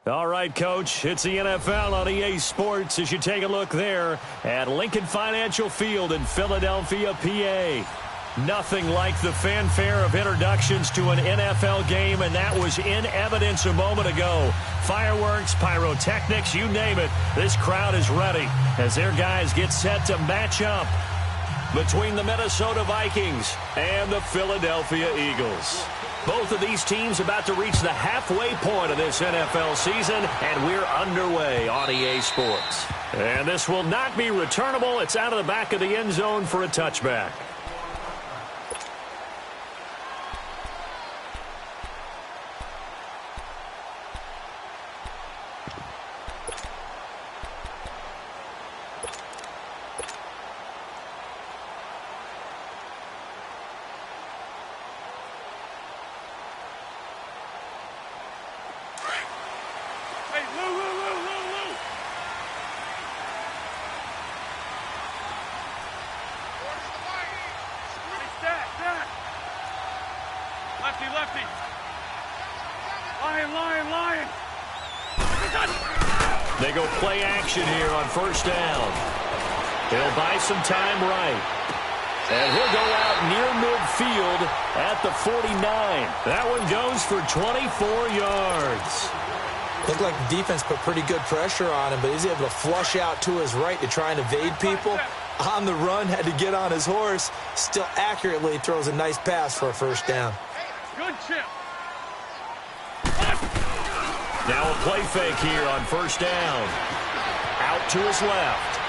All right, Coach, it's the NFL on EA Sports as you take a look there at Lincoln Financial Field in Philadelphia, PA. Nothing like the fanfare of introductions to an NFL game, and that was in evidence a moment ago. Fireworks, pyrotechnics, you name it. This crowd is ready as their guys get set to match up between the Minnesota Vikings and the Philadelphia Eagles. Both of these teams about to reach the halfway point of this NFL season, and we're underway on EA Sports. And this will not be returnable. It's out of the back of the end zone for a touchback. Lefty. Lion. They go play action here on first down. They'll buy some time right. And he'll go out near midfield at the 49. That one goes for 24 yards. Looked like the defense put pretty good pressure on him, but he's able to flush out to his right to try and evade people. On the run, had to get on his horse. Still accurately throws a nice pass for a first down. Good chip. Now a play fake here on first down. Out to his left.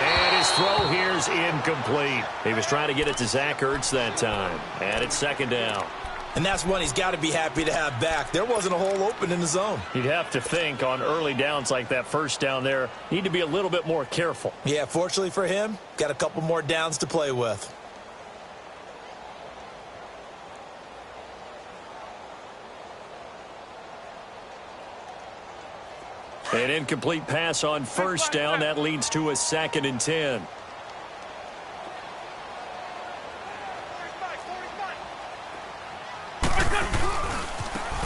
And his throw here is incomplete. He was trying to get it to Zach Ertz that time. And it's second down. And that's one he's got to be happy to have back. There wasn't a hole open in the zone. You'd have to think on early downs like that first down there, need to be a little bit more careful. Yeah, fortunately for him, got a couple more downs to play with. An incomplete pass on first down. That leads to a 2nd and 10.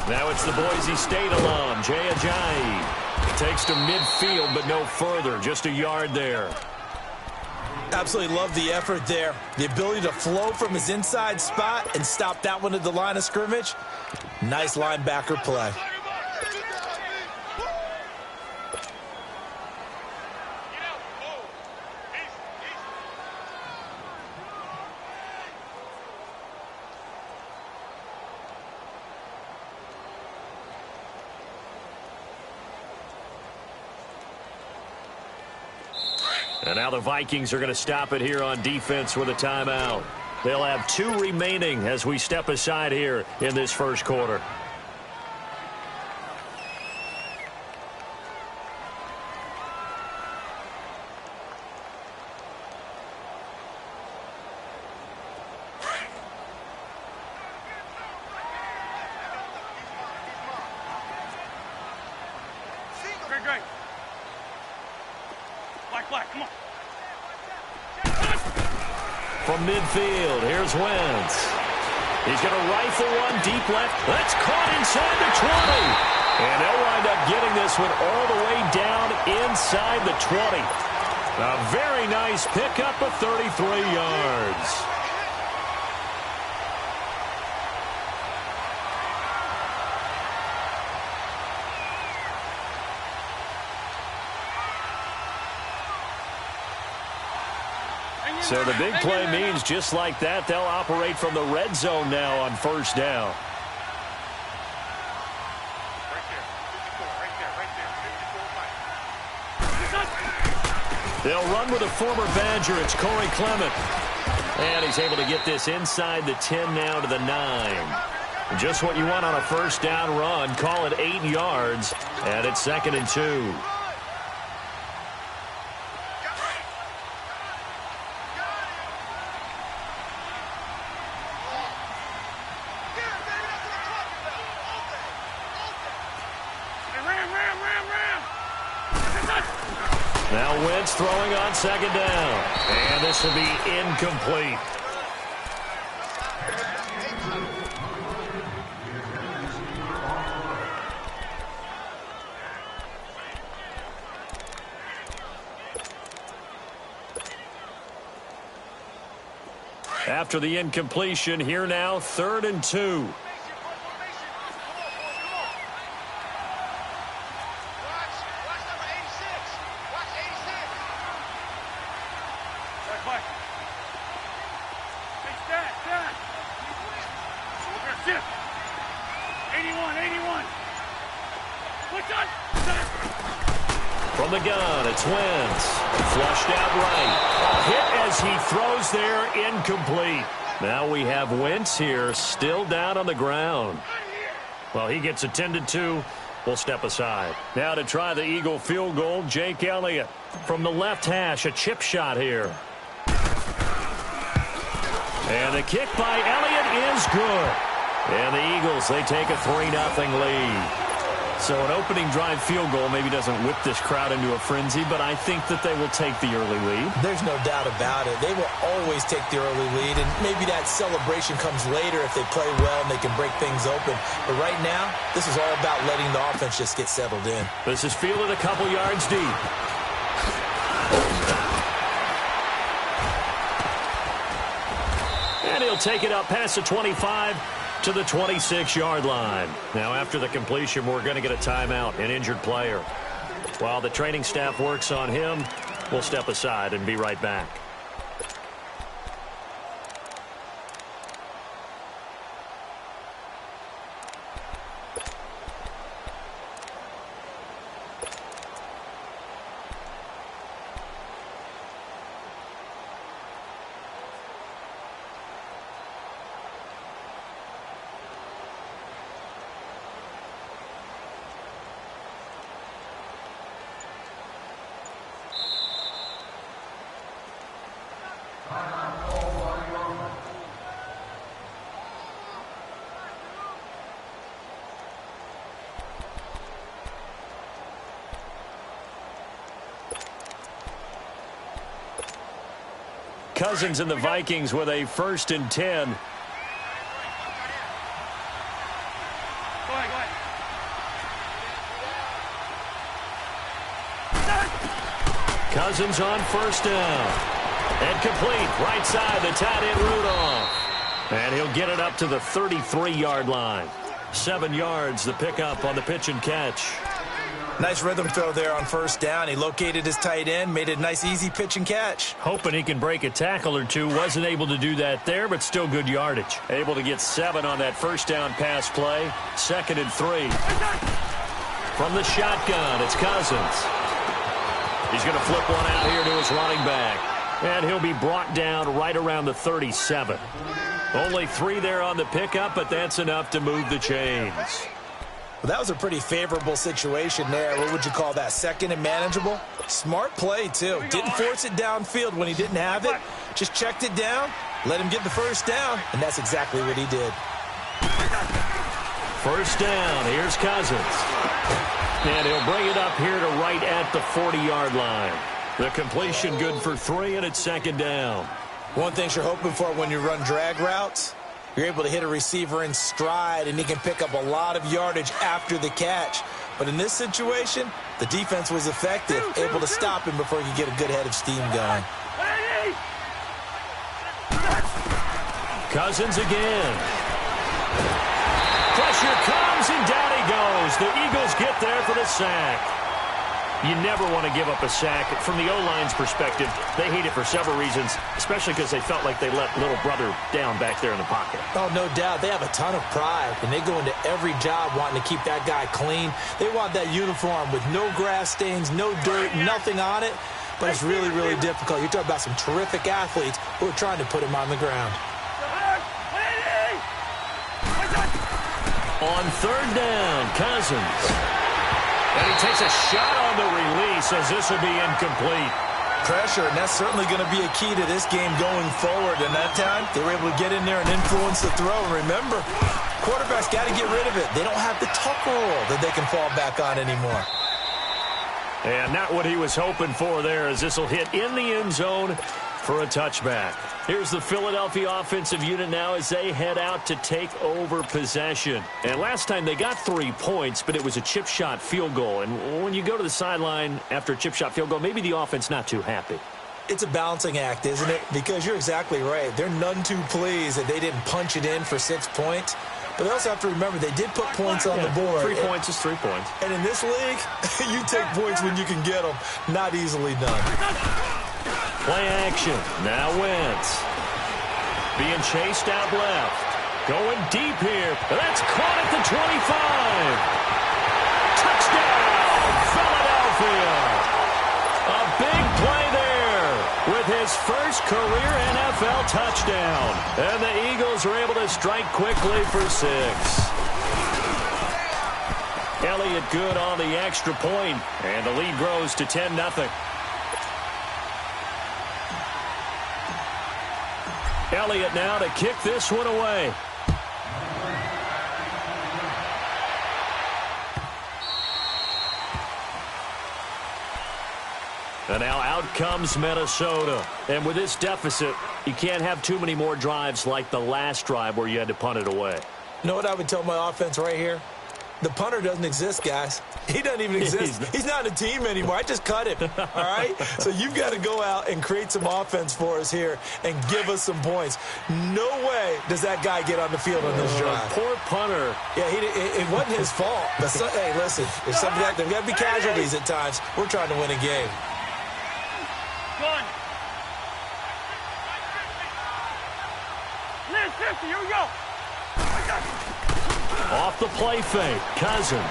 Now it's the Boise State alum, Jay Ajayi. Takes to midfield, but no further. Just a yard there. Absolutely love the effort there. The ability to flow from his inside spot and stop that one at the line of scrimmage. Nice linebacker play. And now the Vikings are going to stop it here on defense with a timeout. They'll have 2 remaining as we step aside here in this first quarter. Great. Black, come on. From midfield, here's Wentz. He's going to rifle one deep left. That's caught inside the 20. And they'll wind up getting this one all the way down inside the 20. A very nice pickup of 33 yards. So the big play means just like that, they'll operate from the red zone now on first down. They'll run with a former Badger. It's Corey Clement. And he's able to get this inside the 10 now to the 9. Just what you want on a first down run. Call it 8 yards. And it's 2nd and 2. Now Wentz throwing on second down. And this will be incomplete. After the incompletion, here now, 3rd and 2. From the gun, it's Wentz. Flushed out right. A hit as he throws there, incomplete. Now we have Wentz here, still down on the ground. Well, he gets attended to. We'll step aside. Now to try the Eagle field goal, Jake Elliott. From the left hash, a chip shot here. And the kick by Elliott is good. And the Eagles, they take a 3-0 lead. So an opening drive field goal maybe doesn't whip this crowd into a frenzy, but I think that they will take the early lead. There's no doubt about it. They will always take the early lead, and maybe that celebration comes later if they play well and they can break things open. But right now, this is all about letting the offense just get settled in. This is fielded a couple yards deep. And he'll take it up past the 25 to the 26-yard line. Now, after the completion, we're going to get a timeout, an injured player. While the training staff works on him, we'll step aside and be right back. Cousins and the Vikings with a 1st and 10. Go ahead. Cousins on 1st down. And complete. Right side, the tight end Rudolph. And he'll get it up to the 33-yard line. 7 yards, the pickup on the pitch and catch. Nice rhythm throw there on 1st down. He located his tight end, made it a nice, easy pitch and catch. Hoping he can break a tackle or two. Wasn't able to do that there, but still good yardage. Able to get 7 on that 1st down pass play. 2nd and 3. From the shotgun, it's Cousins. He's going to flip one out here to his running back. And he'll be brought down right around the 37. Only 3 there on the pickup, but that's enough to move the chains. Well, that was a pretty favorable situation there. What would you call that? 2nd and manageable? Smart play, too. Didn't force it downfield when he didn't have it. Just checked it down, let him get the 1st down, and that's exactly what he did. 1st down. Here's Cousins. And he'll bring it up here to right at the 40-yard line. The completion good for 3, and it's 2nd down. One thing you're hoping for when you run drag routes, you're able to hit a receiver in stride, and he can pick up a lot of yardage after the catch. But in this situation, the defense was effective, able to stop him before he could get a good head of steam going. Cousins again. Pressure comes, and down he goes. The Eagles get there for the sack. You never want to give up a sack. From the O-line's perspective, they hate it for several reasons, especially because they felt like they let little brother down back there in the pocket. Oh, no doubt. They have a ton of pride, and they go into every job wanting to keep that guy clean. They want that uniform with no grass stains, no dirt, nothing on it. But it's really, really difficult. You're talking about some terrific athletes who are trying to put him on the ground. On 3rd down, Cousins. And he takes a shot on the release as this will be incomplete. Pressure, and that's certainly going to be a key to this game going forward. And that time, they were able to get in there and influence the throw. And remember, quarterbacks got to get rid of it. They don't have the tuck roll that they can fall back on anymore. And not what he was hoping for there, as this will hit in the end zone for a touchback. Here's the Philadelphia offensive unit now as they head out to take over possession. And last time they got 3 points, but it was a chip shot field goal. And when you go to the sideline after a chip shot field goal, maybe the offense not too happy. It's a balancing act, isn't it? Because you're exactly right. They're none too pleased that they didn't punch it in for 6 points. But they also have to remember they did put points on the board. 3 points is 3 points. And in this league, you take points when you can get them. Not easily done. Play action. Now Wentz. Being chased out left. Going deep here. That's caught at the 25. Touchdown, Philadelphia. A big play there with his first career NFL touchdown. And the Eagles are able to strike quickly for 6. Elliott good on the extra point, and the lead grows to 10-0. Elliott now to kick this one away. And now out comes Minnesota. And with this deficit, you can't have too many more drives like the last drive where you had to punt it away. You know what I would tell my offense right here? The punter doesn't exist, guys. He doesn't even exist. He's not a team anymore. I just cut him, all right? So you've got to go out and create some offense for us here and give us some points. No way does that guy get on the field on this drive. Poor punter. Yeah, it wasn't his fault. But hey, listen, if something like that, there got to be casualties at times. We're trying to win a game. One. Liz, 50, here we go. Off the play fake, Cousins.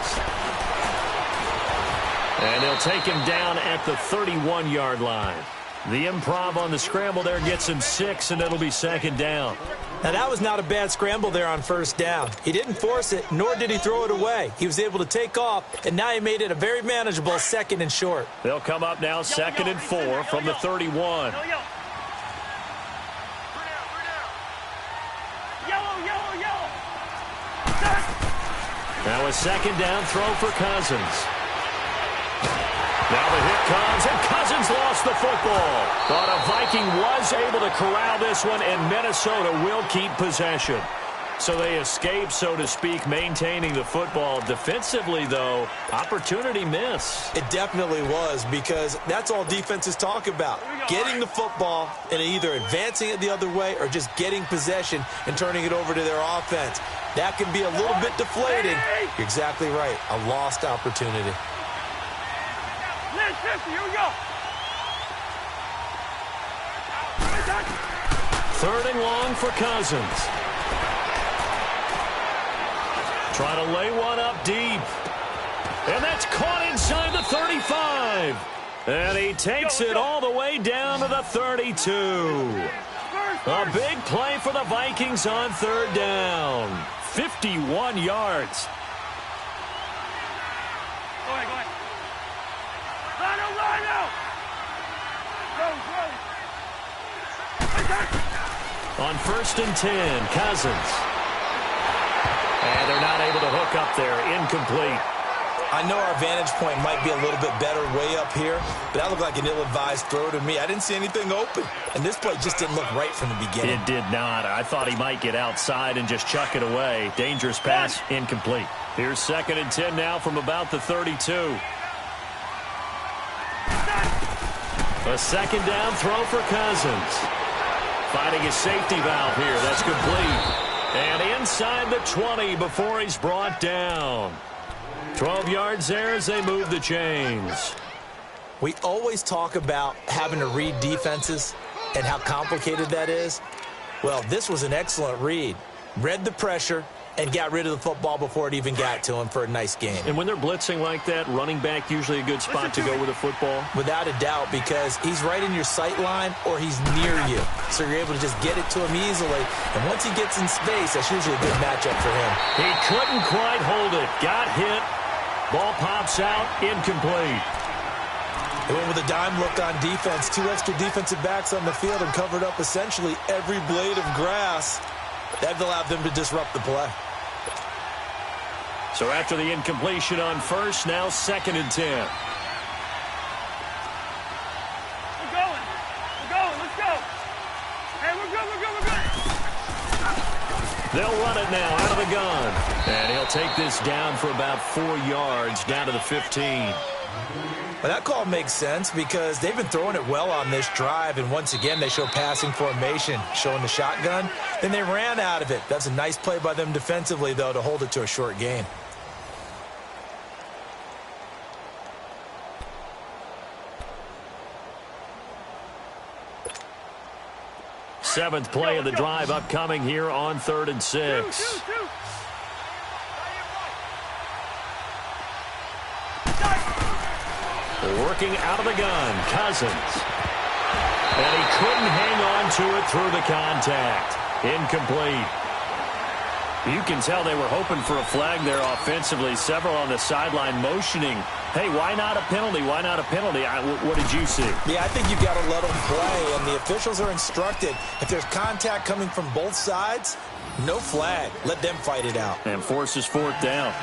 And they'll take him down at the 31-yard line. The improv on the scramble there gets him 6, and it'll be 2nd down. Now, that was not a bad scramble there on 1st down. He didn't force it, nor did he throw it away. He was able to take off, and now he made it a very manageable 2nd and short. They'll come up now 2nd and 4 from the 31. Now a 2nd down throw for Cousins. Now the hit comes, and Cousins lost the football. But a Viking was able to corral this one, and Minnesota will keep possession. So they escape, so to speak, maintaining the football. Defensively, though, opportunity miss. It definitely was, because that's all defenses talk about. Getting the football and either advancing it the other way or just getting possession and turning it over to their offense. That can be a little bit deflating. You're exactly right. A lost opportunity. Liz, 50, here we go. 3rd and long for Cousins. Trying to lay one up deep. And that's caught inside the 35. And he takes it all the way down to the 32. A big play for the Vikings on 3rd down. 51 yards. Go ahead. Line out. Go. On 1st and 10, Cousins. And they're not able to hook up there. Incomplete. I know our vantage point might be a little bit better way up here, but that looked like an ill-advised throw to me. I didn't see anything open, and this play just didn't look right from the beginning. It did not. I thought he might get outside and just chuck it away. Dangerous pass, incomplete. Here's 2nd and 10 now from about the 32. A 2nd down throw for Cousins. Finding his safety valve here. That's complete. And inside the 20 before he's brought down. 12 yards there as they move the chains. We always talk about having to read defenses and how complicated that is. Well, this was an excellent read. Read the pressure and got rid of the football before it even got to him for a nice game. And when they're blitzing like that, running back usually a good spot to go with the football? Without a doubt, because he's right in your sight line or he's near you. So you're able to just get it to him easily. And once he gets in space, that's usually a good matchup for him. He couldn't quite hold it. Got hit. Ball pops out. Incomplete. They went with a dime look on defense. 2 extra defensive backs on the field and covered up essentially every blade of grass. That allowed them to disrupt the play. So after the incompletion on 1st, now 2nd and 10. We're going. Let's go. Hey, we're good. They'll run it now out of the gun. And he'll take this down for about 4 yards down to the 15. Well, that call makes sense because they've been throwing it well on this drive, and once again, they show passing formation, showing the shotgun. Then they ran out of it. That's a nice play by them defensively, though, to hold it to a short gain. Seventh play of the drive upcoming here on 3rd and 6. Working out of the gun, Cousins. And he couldn't hang on to it through the contact. Incomplete. You can tell they were hoping for a flag there offensively. Several on the sideline motioning, hey, why not a penalty? Why not a penalty? What did you see? Yeah, I think you've got to let them play, and the officials are instructed. If there's contact coming from both sides, no flag. Let them fight it out. And forces 4th down.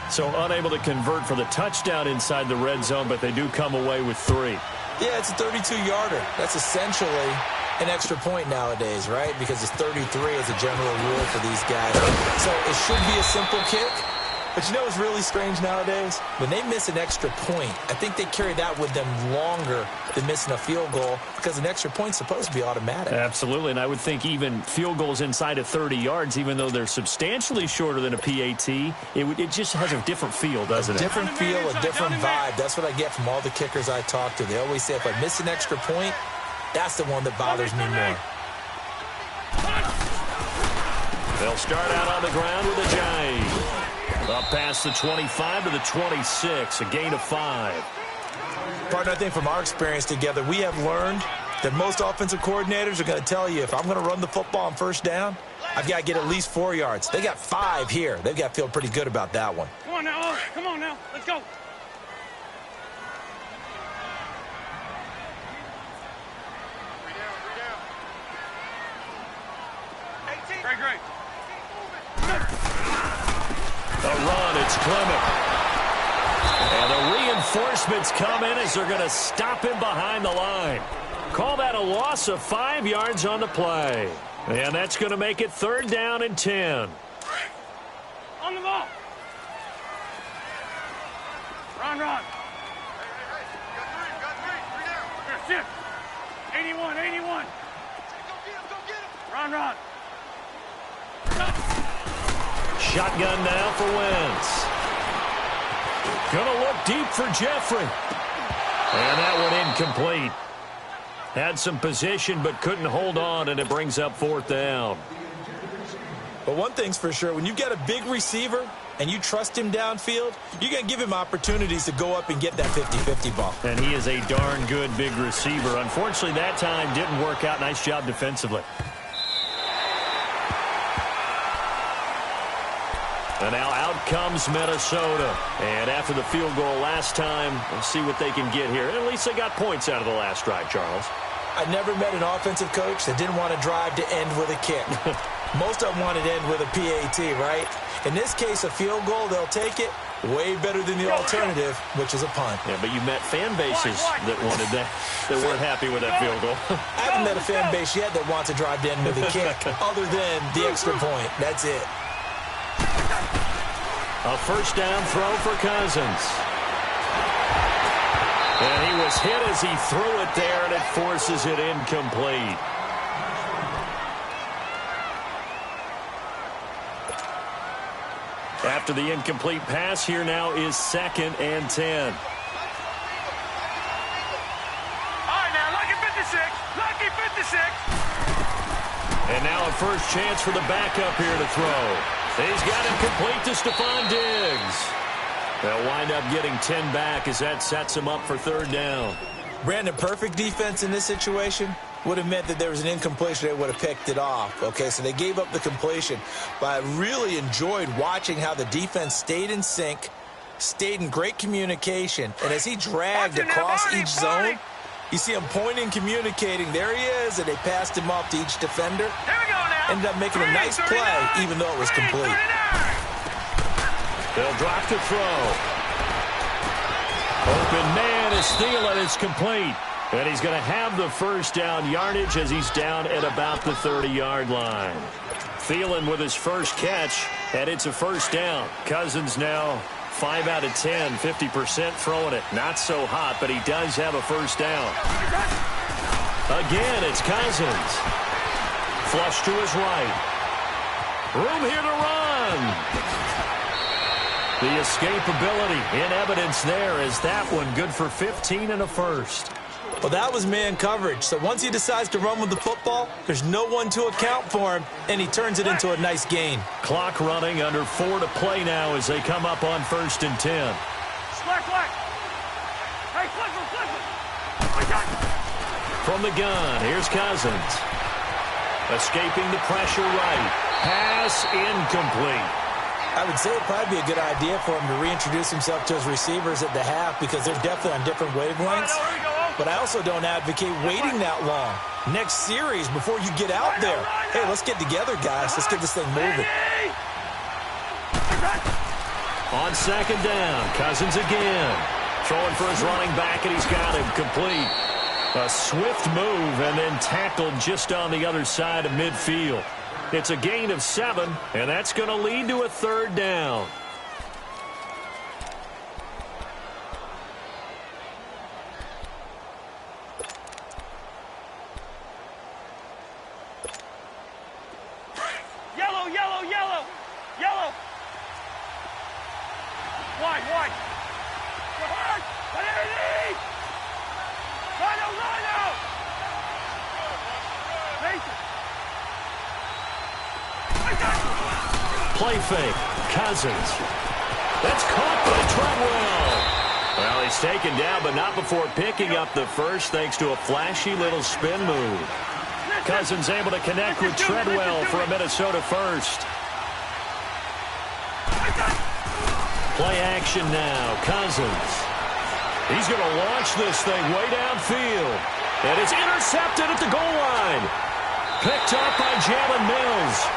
So unable to convert for the touchdown inside the red zone, but they do come away with 3. Yeah, it's a 32-yarder. That's essentially an extra point nowadays, right? Because it's 33 as a general rule for these guys. So it should be a simple kick. But you know what's really strange nowadays? When they miss an extra point, I think they carry that with them longer than missing a field goal because an extra point's supposed to be automatic. Absolutely, and I would think even field goals inside of 30 yards, even though they're substantially shorter than a PAT, it just has a different feel, doesn't it? A different feel, a different vibe. That's what I get from all the kickers I talk to. They always say if I miss an extra point, that's the one that bothers me more. They'll start out on the ground with a jive. Up past the 25 to the 26, a gain of 5. Partner, I think from our experience together, we have learned that most offensive coordinators are going to tell you if I'm going to run the football on 1st down, I've got to get at least 4 yards. They got 5 here. They've got to feel pretty good about that one. Come on now. Come on now. Let's go. Great. A run, it's Clement. And the reinforcements come in as they're going to stop him behind the line. Call that a loss of 5 yards on the play. And that's going to make it 3rd down and 10. On the ball. Run. Got three down. Here, shift. 81. Go get him. Run. Shotgun now for Wentz. Gonna look deep for Jeffrey. And that one incomplete. Had some position but couldn't hold on, and it brings up 4th down. But one thing's for sure, when you've got a big receiver and you trust him downfield, you're going to give him opportunities to go up and get that 50-50 ball. And he is a darn good big receiver. Unfortunately, that time didn't work out. Nice job defensively. And now out comes Minnesota. And after the field goal last time, we'll see what they can get here. And at least they got points out of the last drive, Charles. I never met an offensive coach that didn't want to drive to end with a kick. Most of them wanted to end with a PAT, right? In this case, a field goal, they'll take it. Way better than the alternative, which is a punt. Yeah, but you met fan bases that wanted that, that weren't happy with that field goal. I haven't met a fan base yet that wants to drive to end with a kick, other than the extra point. That's it. A 1st down throw for Cousins. And he was hit as he threw it there, and it forces it incomplete. After the incomplete pass, here now is 2nd and 10. All right, now, lucky 56. Lucky 56. And now a first chance for the backup here to throw. He's got him complete to Stephon Diggs. They'll wind up getting 10 back as that sets him up for 3rd down. Brandon, perfect defense in this situation would have meant that there was an incompletion. They would have picked it off. Okay, so they gave up the completion. But I really enjoyed watching how the defense stayed in sync, stayed in great communication. And as he dragged across each zone, you see him pointing, communicating. There he is, and they passed him off to each defender. Here we go now. Ended up making a nice play, even though it was complete. They'll drop to throw. Open man is Thielen. It's complete. And he's going to have the 1st down yardage as he's down at about the 30-yard line. Thielen with his first catch, and it's a 1st down. Cousins now 5 out of 10, 50% throwing it. Not so hot, but he does have a first down. Again, it's Cousins. Flush to his right. Room here to run. The escapability in evidence there is that one good for 15 and a first. Well, that was man coverage. So once he decides to run with the football, there's no one to account for him, and he turns it into a nice gain. Clock running, under 4 to play now as they come up on 1st and 10. Slack. Hey, flip him. From the gun, here's Cousins. Escaping the pressure right. Pass incomplete. I would say it'd probably be a good idea for him to reintroduce himself to his receivers at the half because they're definitely on different wavelengths. But I also don't advocate waiting that long. Next series, before you get out there, hey, let's get together, guys. Let's get this thing moving. On 2nd down, Cousins again. Throwing for his running back, and he's got him complete. A swift move and then tackled just on the other side of midfield. It's a gain of 7, and that's going to lead to a 3rd down. Yellow. Wide. Rhino. Play fake. Cousins. That's caught by Treadwell. Well, he's taken down, but not before picking up the first thanks to a flashy little spin move. Cousins able to connect with Treadwell for a Minnesota first. Play action now. Cousins. He's going to launch this thing way downfield. And it's intercepted at the goal line. Picked up by Jalen Mills.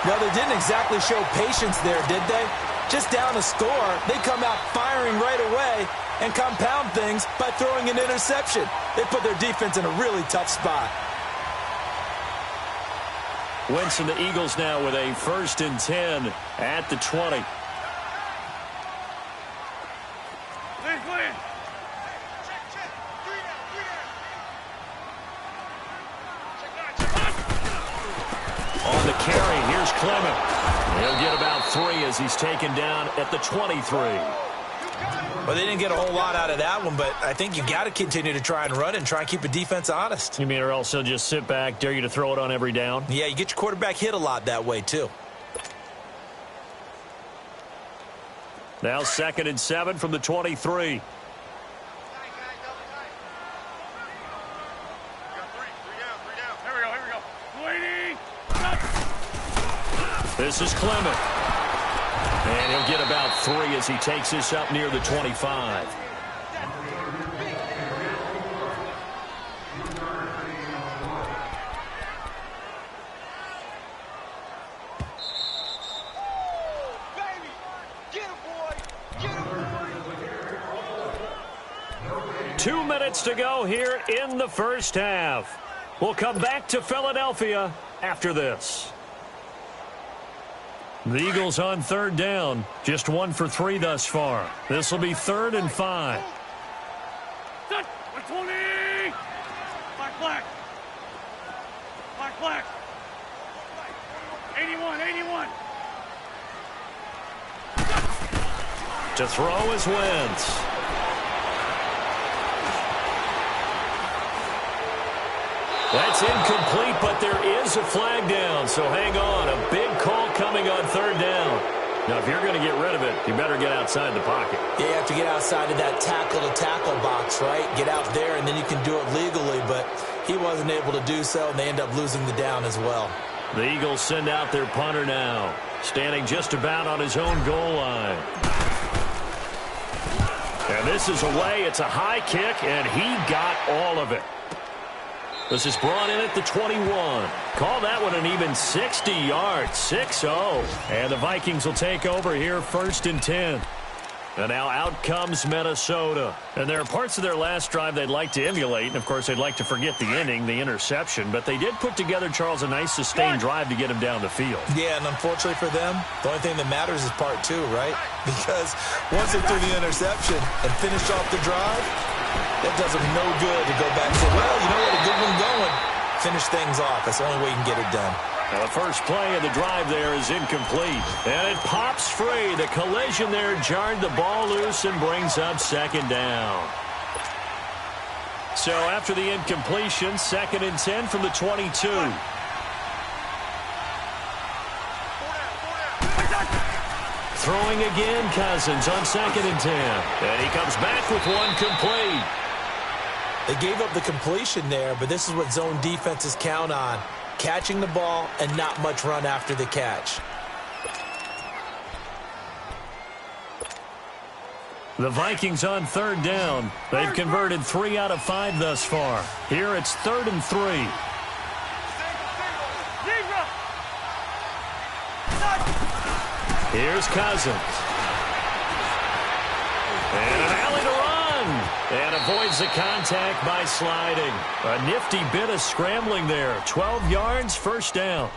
Well, they didn't exactly show patience there, did they? Just down a score, they come out firing right away and compound things by throwing an interception. They put their defense in a really tough spot. Wentz and the Eagles now with a 1st and 10 at the 20. On the carry, here's Clement. He'll get about 3 as he's taken down at the 23. Well, they didn't get a whole lot out of that one, but I think you got to continue to try and run it and try and keep the defense honest. You mean or else he'll just sit back, dare you to throw it on every down? Yeah, you get your quarterback hit a lot that way, too. Now 2nd and 7 from the 23. This is Clement. And he'll get about 3 as he takes this up near the 25. Baby, get him, boy. Get him. 2 minutes to go here in the first half. We'll come back to Philadelphia after this. The Eagles on 3rd down. Just 1 for 3 thus far. This will be 3rd and 5. 120. Black. 81. To throw is Wentz. That's incomplete, but there is a flag down, so hang on. A big call coming on 3rd down. Now, if you're going to get rid of it, you better get outside the pocket. Yeah, you have to get outside of that tackle-to-tackle box, right? Get out there, and then you can do it legally, but he wasn't able to do so, and they end up losing the down as well. The Eagles send out their punter now, standing just about on his own goal line. And this is away. It's a high kick, and he got all of it. This is brought in at the 21. Call that one an even 60 yards, 6-0. And the Vikings will take over here 1st and 10. And now out comes Minnesota. And there are parts of their last drive they'd like to emulate. And, of course, they'd like to forget the inning, the interception. But they did put together, Charles, a nice sustained drive to get him down the field. Yeah, and unfortunately for them, the only thing that matters is part two, right? Because once they threw the interception and finished off the drive, that does them no good to go back and say, well, you know what, a good one going. Finish things off. That's the only way you can get it done. Now the first play of the drive there is incomplete. And it pops free. The collision there jarred the ball loose and brings up second down. So after the incompletion, 2nd and 10 from the 22. Throwing again, Cousins on 2nd and 10. And he comes back with one complete. They gave up the completion there, but this is what zone defenses count on. Catching the ball and not much run after the catch. The Vikings on 3rd down. They've converted 3 out of 5 thus far. Here it's 3rd and 3. Here's Cousins. And an alley to run. And avoids the contact by sliding. A nifty bit of scrambling there. 12 yards, first down.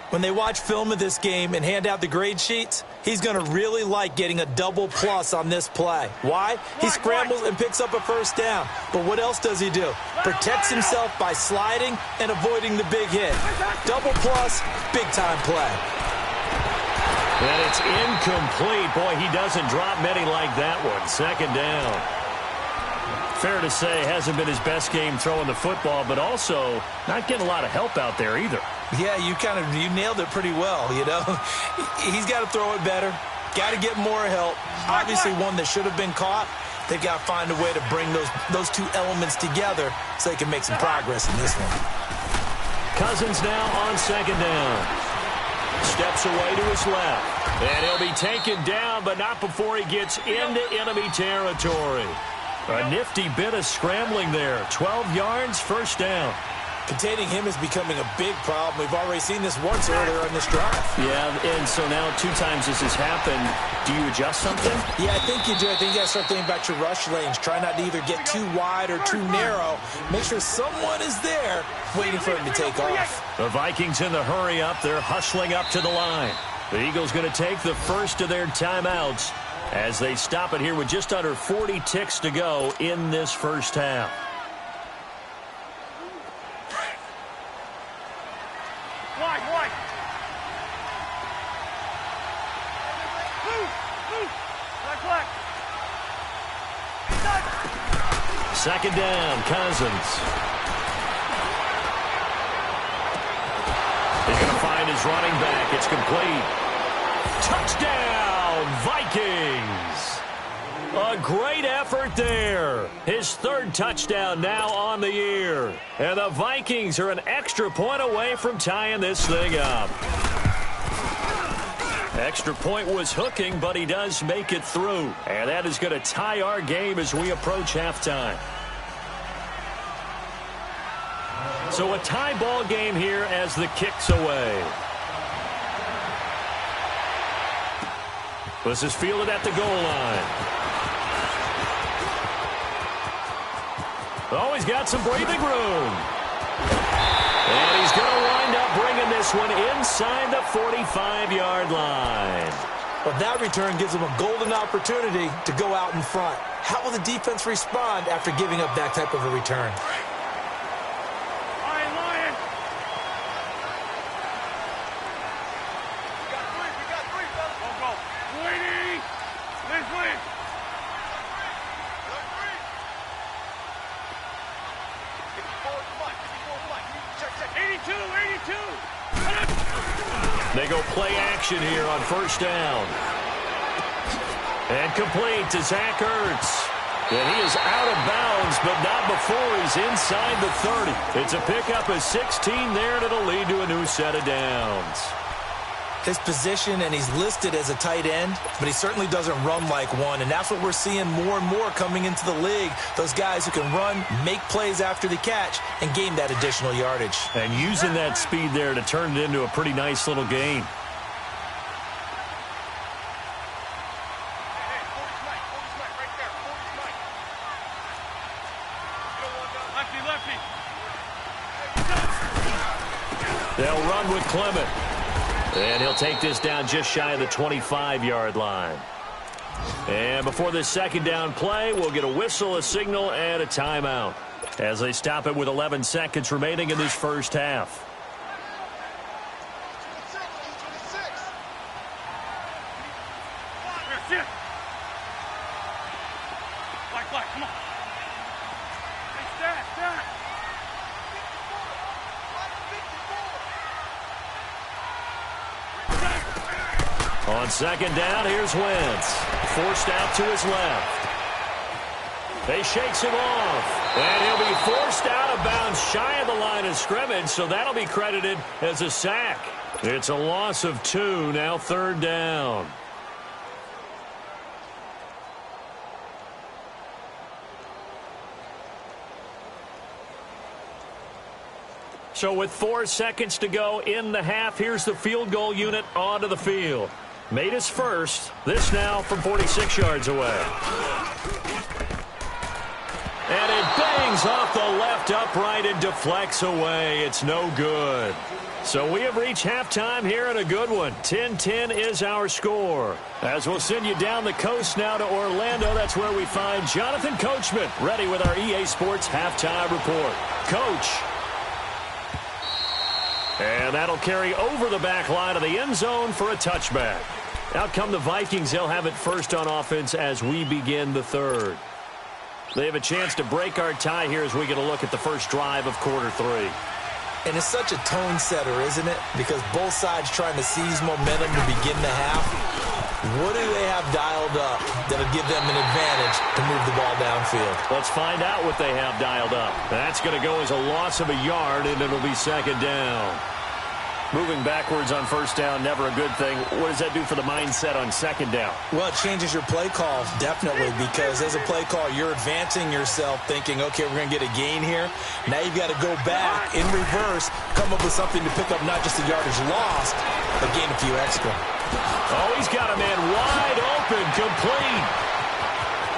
When they watch film of this game and hand out the grade sheets, he's going to really like getting a double plus on this play. Why? He scrambles and picks up a first down. But what else does he do? Protects himself by sliding and avoiding the big hit. Double plus, big-time play. And it's incomplete. Boy, he doesn't drop many like that one. 2nd down. Fair to say, hasn't been his best game throwing the football, but also not getting a lot of help out there either. Yeah, you nailed it pretty well, you know. He's got to throw it better. Got to get more help. Obviously one that should have been caught. They've got to find a way to bring those two elements together so they can make some progress in this one. Cousins now on 2nd down. Steps away to his left. And he'll be taken down, but not before he gets into enemy territory. A nifty bit of scrambling there. 12 yards, first down. Containing him is becoming a big problem. We've already seen this once earlier in this drive. Yeah, and so now 2 times this has happened. Do you adjust something? Yeah, I think you do. I think you got to start thinking about your rush lanes. Try not to either get too wide or too narrow. Make sure someone is there waiting for him to take off. The Vikings in the hurry up. They're hustling up to the line. The Eagles going to take the first of their timeouts as they stop it here with just under 40 ticks to go in this first half. Wide. Move. Black. 2nd down, Cousins. He's going to find his running back. It's complete. Touchdown, Vikings. A great effort there. His 3rd touchdown now on the year. And the Vikings are an extra point away from tying this thing up. Extra point was hooking, but he does make it through. And that is going to tie our game as we approach halftime. So a tie ball game here as the kick's away. This is fielded at the goal line. Oh, he's got some breathing room. And he's going to wind up bringing this one inside the 45-yard line. But that return gives him a golden opportunity to go out in front. How will the defense respond after giving up that type of a return? Lion. We got three, fellas. Go. Waiting. This way. 82. They go play action here on first down. And complete to Zach Ertz. And he is out of bounds, but not before he's inside the 30. It's a pickup of 16 there, and it'll lead to a new set of downs. His position, and he's listed as a tight end, but he certainly doesn't run like one, and that's what we're seeing more and more coming into the league. Those guys who can run, make plays after the catch, and gain that additional yardage. And using that speed there to turn it into a pretty nice little gain. They'll run with Clement. And he'll take this down just shy of the 25-yard line. And before this second down play, we'll get a whistle, a signal, and a timeout as they stop it with 11 seconds remaining in this first half. Come on. Hey, stack. On second down, here's Wentz. Forced out to his left. They shakes him off. And he'll be forced out of bounds shy of the line of scrimmage, so that'll be credited as a sack. It's a loss of 2, now third down. So with 4 seconds to go in the half, here's the field goal unit onto the field. Made his first. This now from 46 yards away. And it bangs off the left upright and deflects away. It's no good. So we have reached halftime here in a good one. 10-10 is our score. As we'll send you down the coast now to Orlando, that's where we find Jonathan Coachman ready with our EA Sports halftime report. Coach. And that'll carry over the back line of the end zone for a touchback. Out come the Vikings. They'll have it first on offense as we begin the third. They have a chance to break our tie here as we get a look at the first drive of quarter 3. And it's such a tone setter, isn't it? Because both sides trying to seize momentum to begin the half. What do they have dialed up that'll give them an advantage to move the ball downfield? Let's find out what they have dialed up. That's going to go as a loss of a yard, and it'll be second down. Moving backwards on first down, never a good thing. What does that do for the mindset on second down? Well, it changes your play call, definitely, because as a play call, you're advancing yourself thinking, okay, we're going to get a gain here. Now you've got to go back in reverse, come up with something to pick up not just the yardage lost, but gain a few extra. Oh, he's got a man wide open, complete.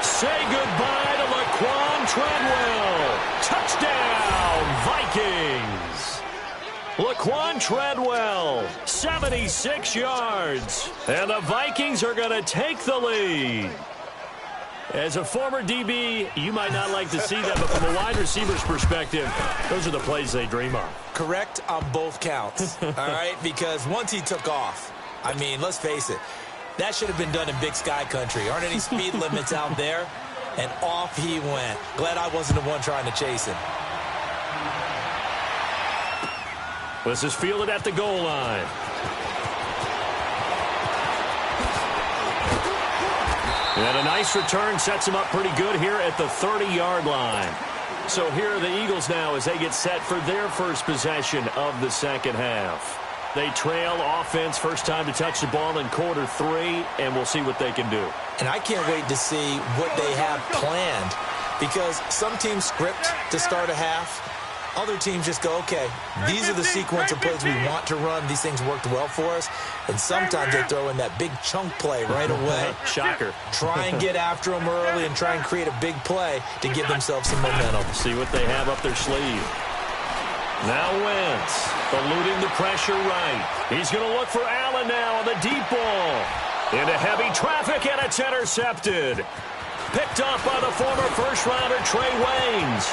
Say goodbye to Laquan Treadwell. Touchdown, Vikings. Laquan Treadwell, 76 yards. And the Vikings are going to take the lead. As a former DB, you might not like to see that, but from a wide receiver's perspective, those are the plays they dream of. Correct on both counts, all right? Because once he took off, I mean, let's face it, that should have been done in Big Sky country. Aren't any speed limits out there? And off he went. Glad I wasn't the one trying to chase him. This is fielded at the goal line. And a nice return sets him up pretty good here at the 30-yard line. So here are the Eagles now as they get set for their first possession of the second half. They trail offense, first time to touch the ball in quarter 3, and we'll see what they can do. And I can't wait to see what they have planned, because some teams script to start a half. Other teams just go, okay, these are the sequence of plays we want to run. These things worked well for us. And sometimes they throw in that big chunk play right away. Shocker. Try and get after them early and try and create a big play to give themselves some momentum. See what they have up their sleeve. Now Wentz, eluding the pressure right. He's going to look for Allen now on the deep ball. Into heavy traffic, and it's intercepted. Picked up by the former first-rounder Trey Waynes.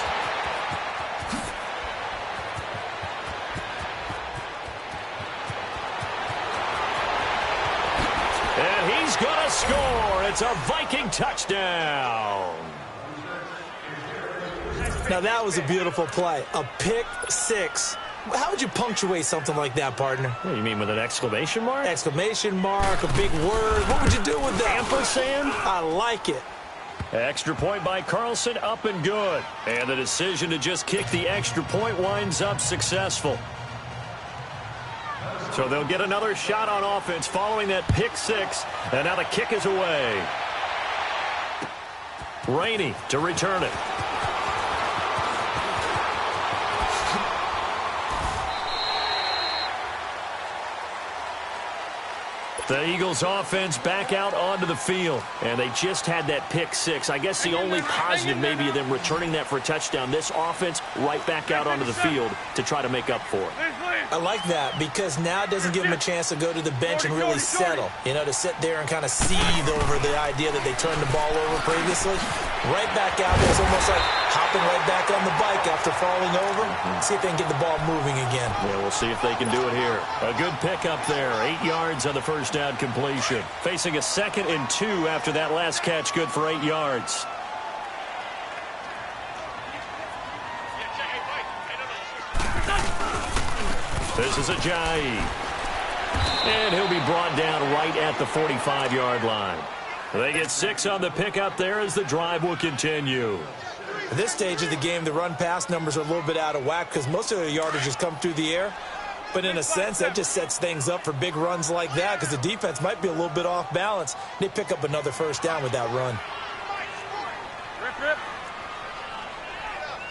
And he's going to score. It's a Viking touchdown. Now, that was a beautiful play. A pick 6. How would you punctuate something like that, partner? What, you mean with an exclamation mark? Exclamation mark, a big word. What would you do with that? Ampersand? I like it. Extra point by Carlson, up and good. And the decision to just kick the extra point winds up successful. So they'll get another shot on offense following that pick 6. And now the kick is away. Rainey to return it. The Eagles offense back out onto the field, and they just had that pick 6. I guess the only positive maybe of them returning that for a touchdown. This offense right back out onto the field to try to make up for it. I like that because now it doesn't give him a chance to go to the bench and really settle. You know, to sit there and kind of seethe over the idea that they turned the ball over previously. Right back out there. It's almost like hopping right back on the bike after falling over. See if they can get the ball moving again. Yeah, we'll see if they can do it here. A good pickup there. 8 yards on the first down completion. Facing a 2nd and 2 after that last catch. Good for 8 yards. This is Ajayi. And he'll be brought down right at the 45-yard line. They get 6 on the pickup there as the drive will continue. At this stage of the game, the run-pass numbers are a little bit out of whack because most of the yardage has come through the air. But in a sense, that just sets things up for big runs like that because the defense might be a little bit off balance. They pick up another first down with that run. Rip.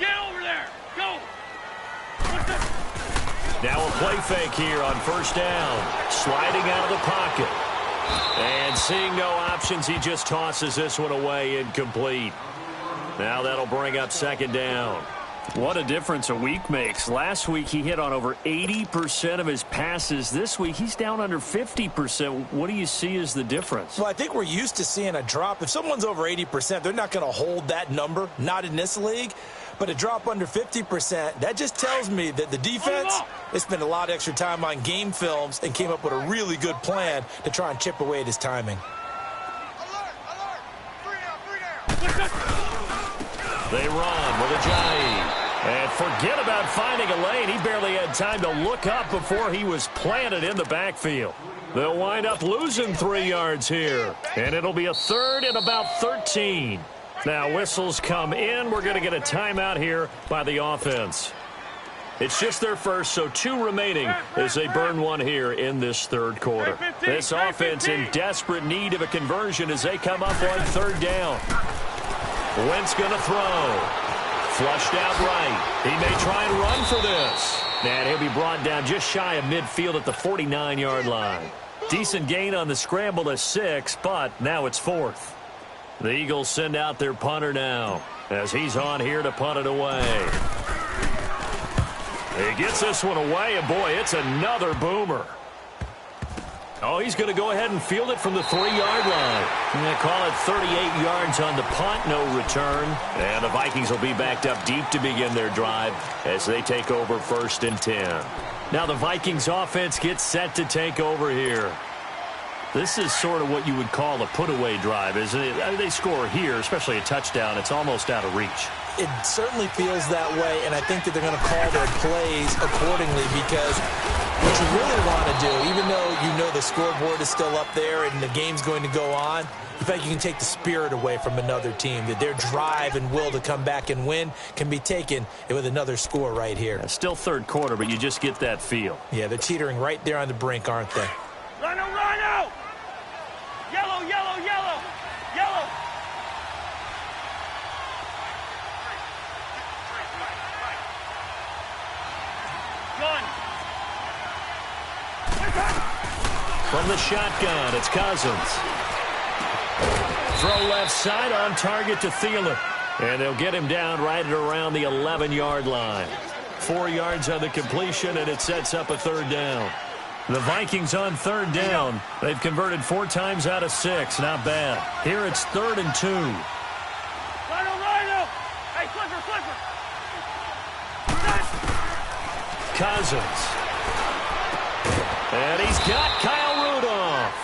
Get over there. Go. Now a play fake here on first down. Sliding out of the pocket. And seeing no options, he just tosses this one away, incomplete. Now that'll bring up 2nd down. What a difference a week makes. Last week he hit on over 80% of his passes. This week he's down under 50%. What do you see as the difference? Well, I think we're used to seeing a drop. If someone's over 80%, they're not going to hold that number, not in this league. But a drop under 50%, that just tells me that the defense, they spent a lot of extra time on game films and came up with a really good plan to try and chip away at his timing. They run with Ajayi. And forget about finding a lane. He barely had time to look up before he was planted in the backfield. They'll wind up losing 3 yards here. And it'll be a 3rd and about 13. Now whistles come in. We're going to get a timeout here by the offense. It's just their first, so 2 remaining as they burn one here in this 3rd quarter. This offense in desperate need of a conversion as they come up on 3rd down. Wentz going to throw. Flushed out right. He may try and run for this. And he'll be brought down just shy of midfield at the 49-yard line. Decent gain on the scramble to 6, but now it's 4th. The Eagles send out their punter now as he's on here to punt it away. He gets this one away, and boy, it's another boomer. Oh, he's going to go ahead and field it from the 3-yard line. They call it 38 yards on the punt, no return. And the Vikings will be backed up deep to begin their drive as they take over 1st and 10. Now the Vikings offense gets set to take over here. This is sort of what you would call a put-away drive, isn't it? I mean, they score here, especially a touchdown. It's almost out of reach. It certainly feels that way, and I think that they're going to call their plays accordingly because what you really want to do, even though you know the scoreboard is still up there and the game's going to go on, in fact, you can take the spirit away from another team, that their drive and will to come back and win can be taken with another score right here. Yeah, still 3rd quarter, but you just get that feel. Yeah, they're teetering right there on the brink, aren't they? Rhino! Yellow! Gun! From the shotgun, it's Cousins. Throw left side on target to Thielen. And they'll get him down right at around the 11-yard line. 4 yards on the completion, and it sets up a 3rd down. The Vikings on 3rd down. They've converted 4 times out of 6. Not bad. Here it's 3rd and 2. Rhino! Hey, Flipper! Cousins. And he's got Kyle Rudolph.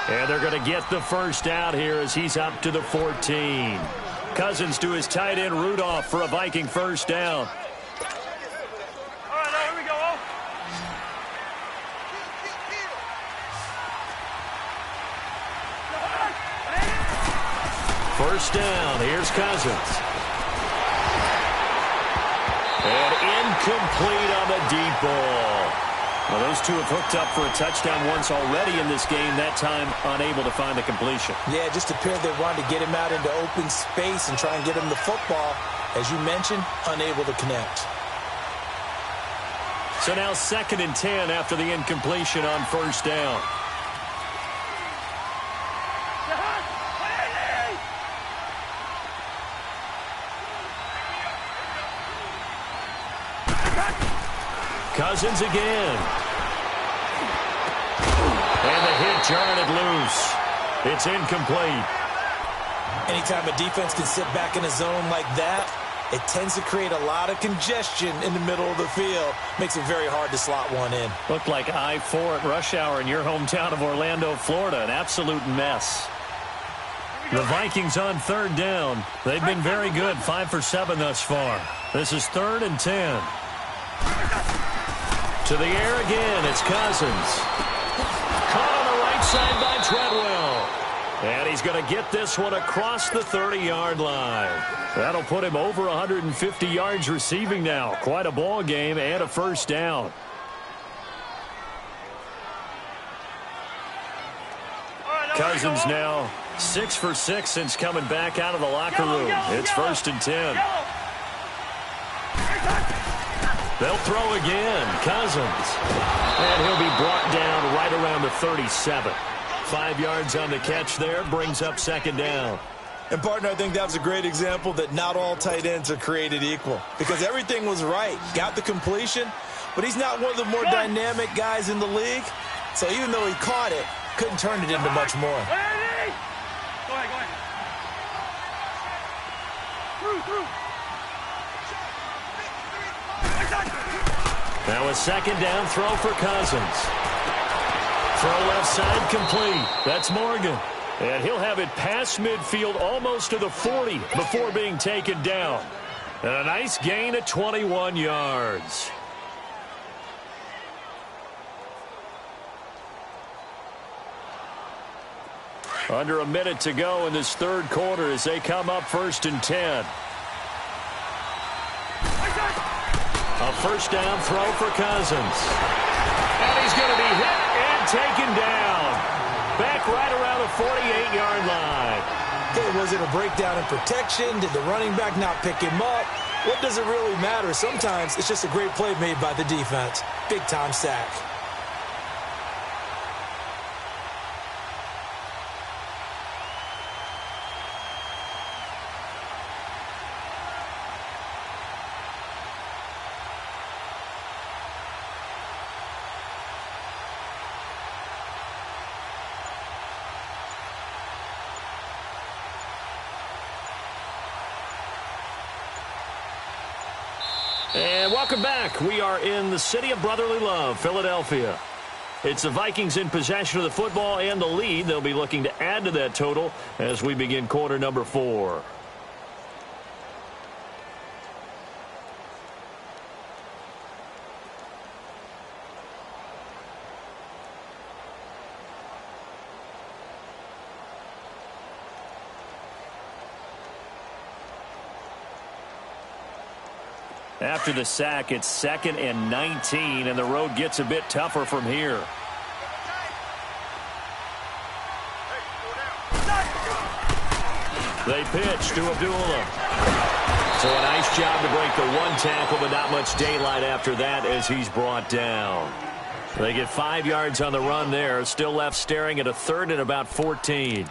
And they're going to get the first out here as he's up to the 14. Cousins to his tight end Rudolph for a Viking first down. All right, now here we go. First down. Here's Cousins. And incomplete on the deep ball. Well, those two have hooked up for a touchdown once already in this game, that time unable to find the completion. Yeah, it just appeared they wanted to get him out into open space and try and get him the football. As you mentioned, unable to connect. So now 2nd and 10 after the incompletion on first down. Cousins again. And the hit jarred it loose. It's incomplete. Anytime a defense can sit back in a zone like that, it tends to create a lot of congestion in the middle of the field. Makes it very hard to slot one in. Looked like I-4 at rush hour in your hometown of Orlando, Florida. An absolute mess. The Vikings on third down. They've been very good, 5 for 7 thus far. This is 3rd and 10. To the air again, it's Cousins. Caught on the right side by Treadwell. And he's going to get this one across the 30-yard line. That'll put him over 150 yards receiving now. Quite a ball game and a first down. Cousins now 6 for 6 since coming back out of the locker room. It's 1st and 10. They'll throw again. Cousins. And he'll be brought down right around the 37. 5 yards on the catch there. Brings up 2nd down. And, partner, I think that was a great example that not all tight ends are created equal. Because everything was right. Got the completion. But he's not one of the more dynamic guys in the league. So even though he caught it, couldn't turn it into much more. Go ahead, go ahead. Through. Now a 2nd down throw for Cousins. Throw left side complete. That's Morgan. And he'll have it past midfield almost to the 40 before being taken down. And a nice gain of 21 yards. Under a minute to go in this 3rd quarter as they come up 1st and 10. A 1st down throw for Cousins. And he's going to be hit and taken down. Back right around the 48-yard line. Hey, was it a breakdown in protection? Did the running back not pick him up? What does it really matter? Sometimes it's just a great play made by the defense. Big-time sack. And welcome back. We are in the city of brotherly love, Philadelphia. It's the Vikings in possession of the football and the lead. They'll be looking to add to that total as we begin quarter number 4. After the sack, it's 2nd and 19, and the road gets a bit tougher from here. They pitch to Abdullah. So a nice job to break the 1 tackle, but not much daylight after that as he's brought down. They get 5 yards on the run there. Still left staring at a 3rd and about 14.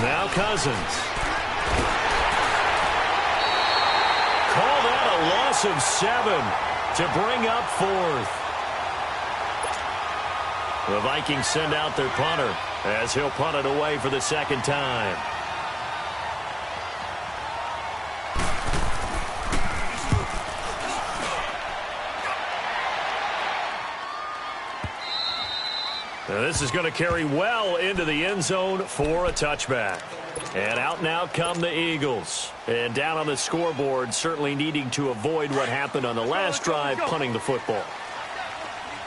Now Cousins. Call that a loss of 7 to bring up 4th. The Vikings send out their punter as he'll punt it away for the 2nd time. Now this is going to carry well into the end zone for a touchback. And out now come the Eagles. And down on the scoreboard, certainly needing to avoid what happened on the last drive, punting the football.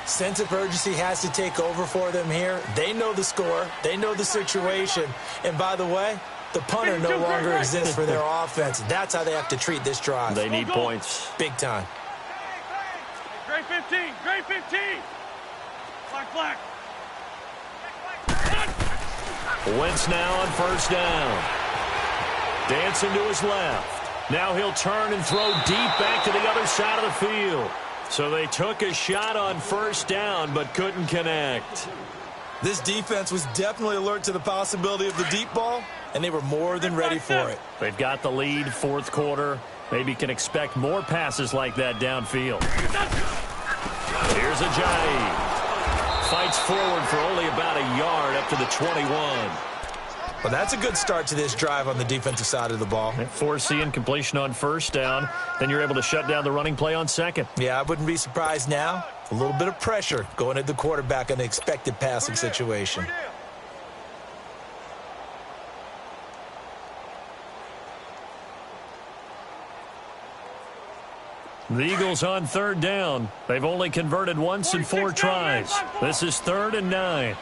Sense of urgency has to take over for them here. They know the score. They know the situation. And by the way, the punter no longer exists for their offense. That's how they have to treat this drive. They need points. Big time. Gray 15. Gray 15. Black. Wentz now on 1st down. Dancing to his left. Now he'll turn and throw deep back to the other side of the field. So they took a shot on first down but couldn't connect. This defense was definitely alert to the possibility of the deep ball, and they were more than ready for it. They've got the lead, fourth quarter. Maybe can expect more passes like that downfield. Here's Ajayi. Fights forward for only about a yard up to the 21. Well, that's a good start to this drive on the defensive side of the ball. Force the incompletion on first down. Then you're able to shut down the running play on second. Yeah, I wouldn't be surprised now. A little bit of pressure going at the quarterback in an expected passing situation. The Eagles on third down. They've only converted once in 4 tries. This is 3rd and 9.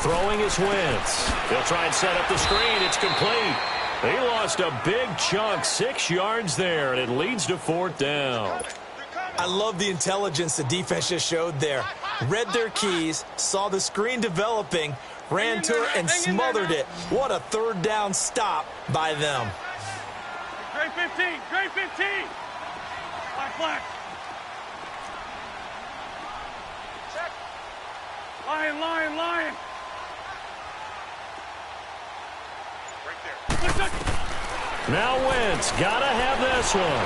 Throwing is Wentz. He'll try and set up the screen. It's complete. He lost a big chunk, 6 yards there, and it leads to 4th down. I love the intelligence the defense just showed there. Read their keys, saw the screen developing, ran to it, and smothered it. What a 3rd down stop by them. Great 15, great 15. Black. Check. Lion. Right there. Now Wentz, gotta have this one.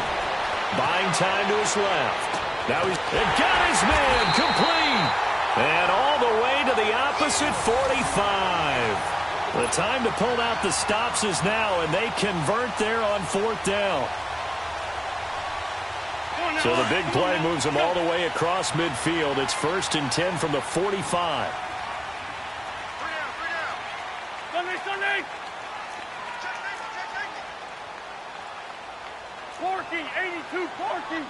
Buying time to his left. Now he's got his man complete. And all the way to the opposite 45. The time to pull out the stops is now, and they convert there on 4th down. So the big play moves them all the way across midfield. It's 1st and 10 from the 45. 3 down. Sunday. Corky, 82, Corky.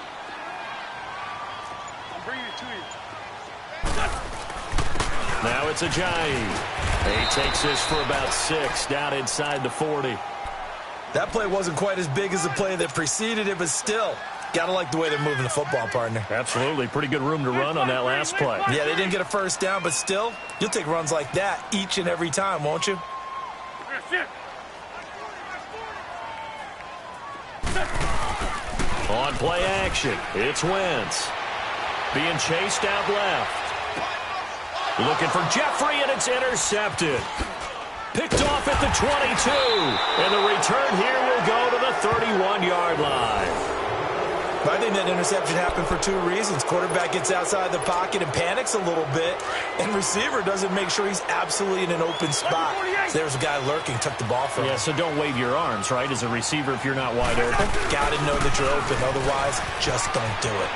I'm bringing it to you. Now it's Ajayi. He takes this for about 6 down inside the 40. That play wasn't quite as big as the play that preceded it, but still, gotta like the way they're moving the football, partner. Absolutely. Pretty good room to run on that last play. Yeah, they didn't get a first down, but still, you'll take runs like that each and every time, won't you? On play action, it's Wentz. Being chased out left. Looking for Jeffrey, and it's intercepted. Picked off at the 22. And the return here will go to the 31-yard line. I think that interception happened for 2 reasons. Quarterback gets outside the pocket and panics a little bit, and receiver doesn't make sure he's absolutely in an open spot. So there's a guy lurking, took the ball from him. Yeah, so don't wave your arms, right, as a receiver if you're not wide open. Got to know that you're open. Otherwise, just don't do it.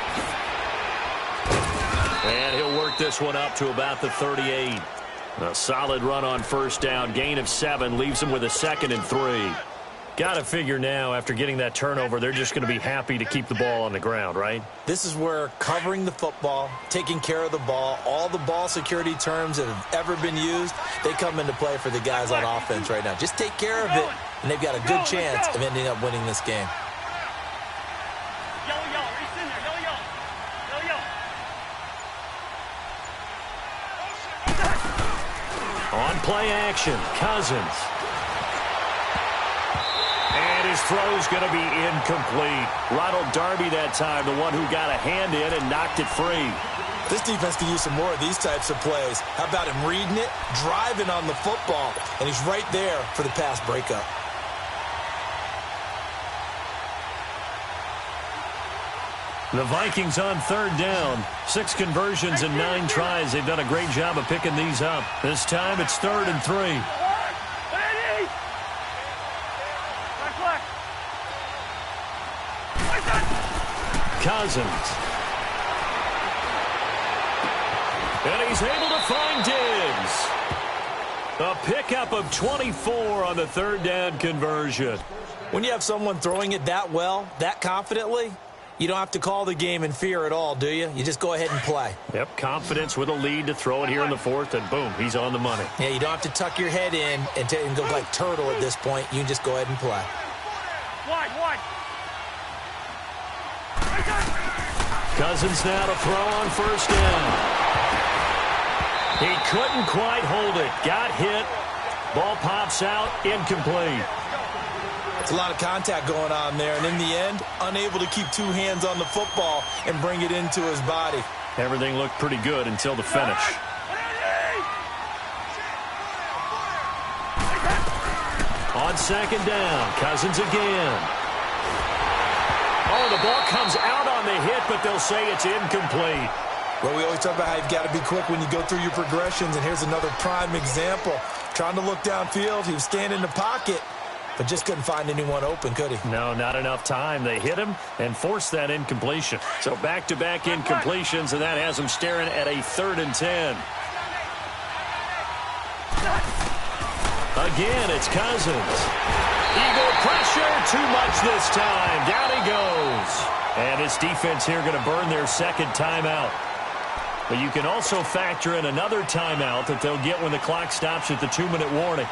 And he'll work this one up to about the 38. A solid run on first down. Gain of 7 leaves him with a 2nd and 3. Got to figure now, after getting that turnover, they're just going to be happy to keep the ball on the ground, right? This is where covering the football, taking care of the ball, all the ball security terms that have ever been used, they come into play for the guys on offense right now. Just take care of it, and they've got a good chance of ending up winning this game. On play action, Cousins. And his throw's going to be incomplete. Ronald Darby that time, the one who got a hand in and knocked it free. This defense could use some more of these types of plays. How about him reading it, driving on the football, and he's right there for the pass breakup. The Vikings on third down. 6 conversions and 9 tries. They've done a great job of picking these up. This time it's 3rd and 3. Cousins. And he's able to find Diggs. A pickup of 24 on the 3rd down conversion. When you have someone throwing it that well, that confidently, you don't have to call the game in fear at all, do you? You just go ahead and play. Yep, confidence with a lead to throw it here in the 4th, and boom, he's on the money. Yeah, you don't have to tuck your head in and go like turtle at this point. You can just go ahead and play. Wide. Cousins now to throw on first down. He couldn't quite hold it. Got hit. Ball pops out. Incomplete. It's a lot of contact going on there, and in the end, unable to keep two hands on the football and bring it into his body. Everything looked pretty good until the finish. On second down, Cousins again. Oh, the ball comes out on the hit, but they'll say it's incomplete. Well, we always talk about how you've got to be quick when you go through your progressions, and here's another prime example. Trying to look downfield, he was standing in the pocket, but just couldn't find anyone open, could he? No, not enough time. They hit him and forced that incompletion. So back-to-back incompletions, and that has him staring at a 3rd and 10. Again, it's Cousins. Eagle pressure, too much this time. Down he goes. And his defense here going to burn their second timeout. But you can also factor in another timeout that they'll get when the clock stops at the 2-minute warning.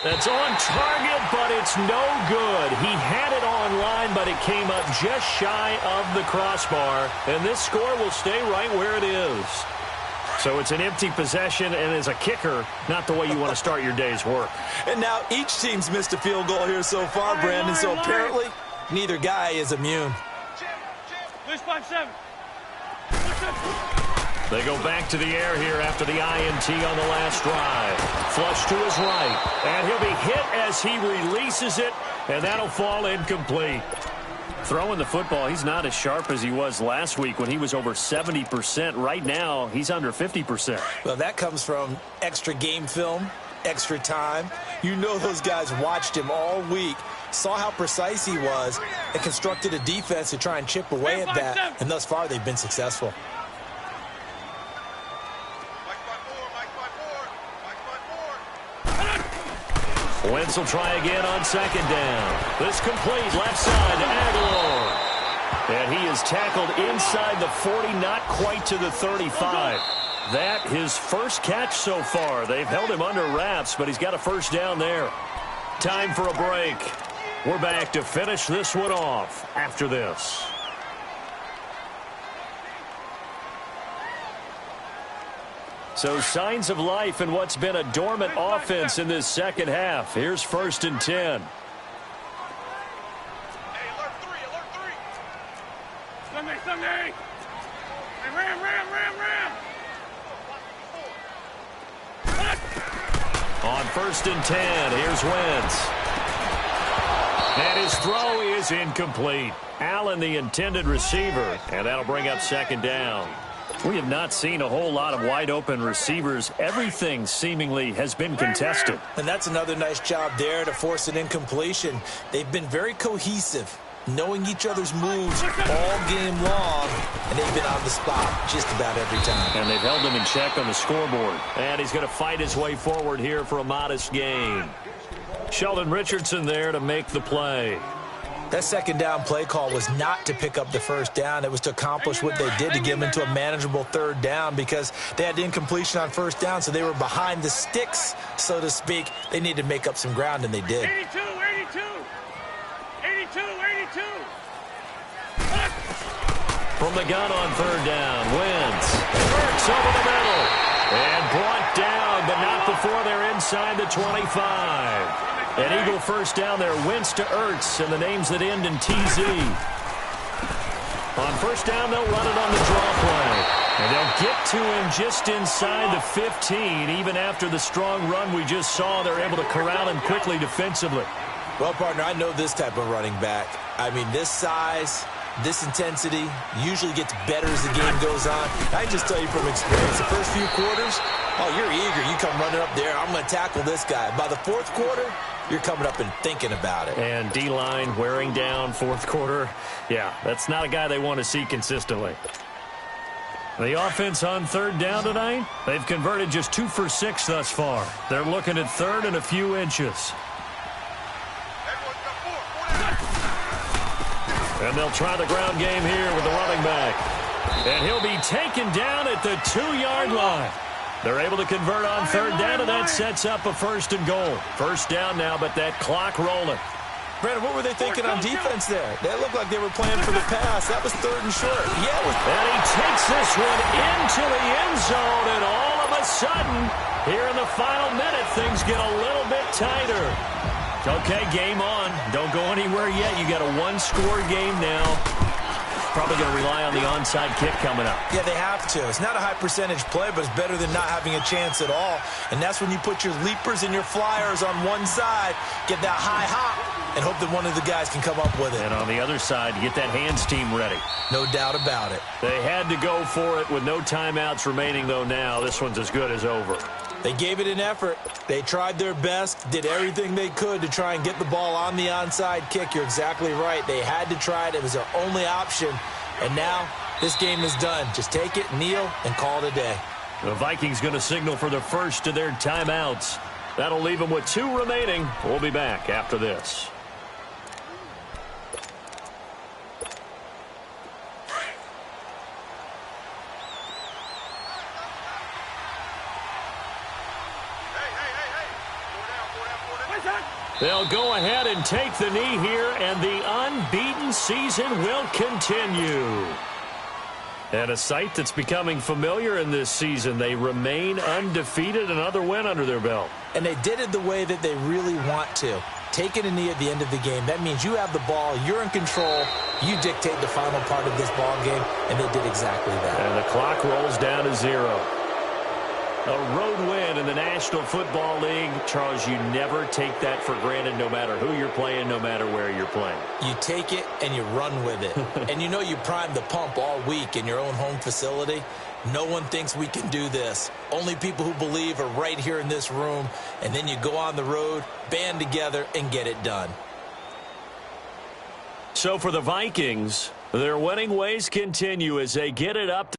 That's on target, but it's no good. He had it on line, but it came up just shy of the crossbar. And this score will stay right where it is. So it's an empty possession, and as a kicker, not the way you want to start your day's work. And now each team's missed a field goal here so far, Brandon, so apparently neither guy is immune. Lose 5-7. They go back to the air here after the INT on the last drive. Flush to his right, and he'll be hit as he releases it, and that'll fall incomplete. Throwing the football, he's not as sharp as he was last week when he was over 70%. Right now, he's under 50%. Well, that comes from extra game film, extra time. You know those guys watched him all week, saw how precise he was, and constructed a defense to try and chip away at that, and thus far they've been successful. Wentz will try again on second down. This complete left side to Aguilar. And he is tackled inside the 40, not quite to the 35. That his first catch so far. They've held him under wraps, but he's got a first down there. Time for a break. We're back to finish this one off after this. So signs of life in what's been a dormant offense in this second half. Here's 1st and 10. Hey, alert 3. Sunday. Hey, ram. On 1st and 10, here's Wentz. And his throw is incomplete. Allen, the intended receiver, and that'll bring up second down. We have not seen a whole lot of wide-open receivers. Everything seemingly has been contested. And that's another nice job there to force an incompletion. They've been very cohesive, knowing each other's moves all game long, and they've been on the spot just about every time. And they've held him in check on the scoreboard. And he's going to fight his way forward here for a modest gain. Sheldon Richardson there to make the play. That second down play call was not to pick up the first down. It was to accomplish what they did to get them into a manageable third down because they had the incompletion on first down, so they were behind the sticks, so to speak. They needed to make up some ground, and they did. 82. From the gun on third down, Wentz works over the middle and brought down, but not before they're inside the 25. An Eagle first down there, Wentz to Ertz, and the names that end in TZ. On first down, they'll run it on the draw play. And they'll get to him just inside the 15. Even after the strong run we just saw, they're able to corral him quickly defensively. Well, partner, I know this type of running back. I mean, this size, this intensity usually gets better as the game goes on. I can just tell you from experience, the first few quarters, oh, you're eager. You come running up there, I'm going to tackle this guy. By the fourth quarter, you're coming up and thinking about it. And D-line wearing down fourth quarter. Yeah, that's not a guy they want to see consistently. The offense on third down tonight, they've converted just 2 for 6 thus far. They're looking at third and a few inches. And they'll try the ground game here with the running back. And he'll be taken down at the 2-yard line. They're able to convert on third down, and that sets up a 1st and goal. First down now, but that clock rolling. Brandon, what were they thinking on defense there? They looked like they were playing for the pass. That was 3rd and short. Yeah, and he takes this one into the end zone, and all of a sudden, here in the final minute, things get a little bit tighter. Okay, game on. Don't go anywhere yet. You got a one-score game now. Probably going to rely on the onside kick coming up. Yeah, they have to. It's not a high-percentage play, but it's better than not having a chance at all. And that's when you put your leapers and your flyers on one side, get that high hop, and hope that one of the guys can come up with it. And on the other side, get that hands team ready. No doubt about it. They had to go for it with no timeouts remaining, though, now. This one's as good as over. They gave it an effort. They tried their best, did everything they could to try and get the ball on the onside kick. You're exactly right. They had to try it. It was their only option. And now this game is done. Just take it, kneel, and call it a day. The Vikings going to signal for the first of their timeouts. That'll leave them with 2 remaining. We'll be back after this. They'll go ahead and take the knee here, and the unbeaten season will continue. And a sight that's becoming familiar in this season. They remain undefeated, another win under their belt. And they did it the way that they really want to. Taking a knee at the end of the game, that means you have the ball, you're in control, you dictate the final part of this ball game, and they did exactly that. And the clock rolls down to 0. A road win in the National Football League. Charles, you never take that for granted no matter who you're playing, no matter where you're playing. You take it and you run with it. And you know you primed the pump all week in your own home facility. No one thinks we can do this. Only people who believe are right here in this room. And then you go on the road, band together, and get it done. So for the Vikings, their winning ways continue as they get it up to